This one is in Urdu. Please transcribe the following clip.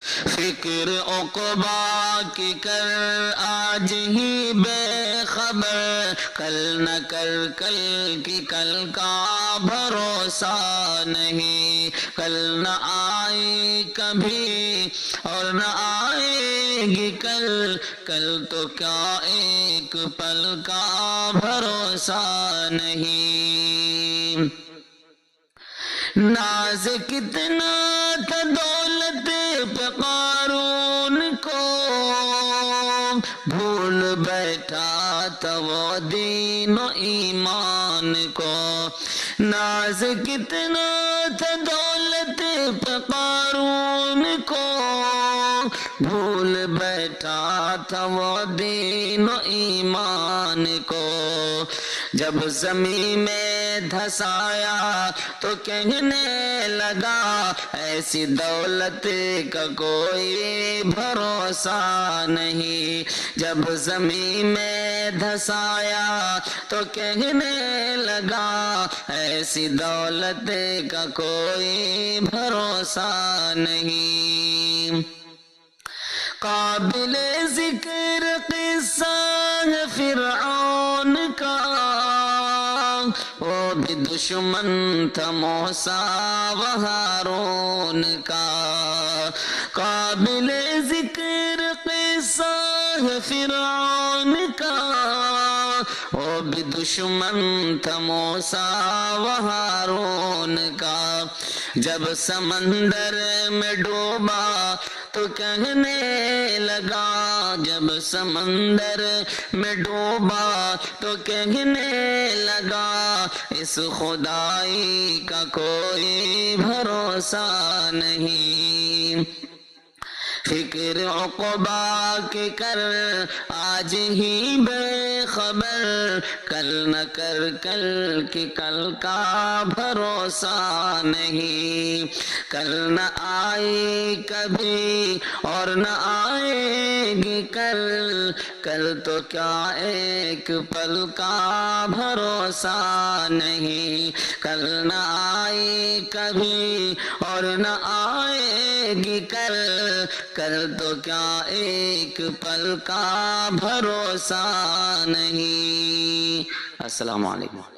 فکر عقبا کی کر آج ہی بے خبر، کل نہ کر کل کی کل کا بھروسہ نہیں، کل نہ آئی کبھی اور نہ آئے گی کل، کل تو کیا ایک پل کا بھروسہ نہیں۔ ناز کتنا تھا دولت پہ قارون کو، بھول بیٹھا تھا وہ دین و ایمان کو۔ ناز کتنا تھا دولت پہ قارون کو، بھول بیٹھا تھا وہ دین و ایمان کو۔ جب زمین میں دھسایا تو کہنے لگا ایسی دولت کا کوئی بھروسہ نہیں۔ جب زمین میں دھسایا تو کہنے لگا ایسی دولت کا کوئی بھروسہ نہیں۔ قابل ذکر قصہ ہے فرعون کا، وہ بھی دشمن تھا موسیٰ و ہارون کا۔ قابل ذکر قصہ ہے فرعون کا، وہ بھی دشمن تھا موسیٰ و ہارون کا۔ جب سمندر میں ڈوبا تو کہنے لگا، جب سمندر میں ڈوبا تو کہنے لگا اس خدائی کا کوئی بھروسہ نہیں۔ فکر عقبا کے کر آج ہی بے خبر، کل نہ کر کل کی کل کا بھروسہ نہیں، کل نہ آئی کبھی اور نہ آئے گی کل، کل تو کیا ایک پل کا بھروسہ نہیں، کل نہ آئی کبھی اور نہ آئے گی کل، کل تو کیا ایک پل کا بھروسہ نہیں۔ السلام علیکم۔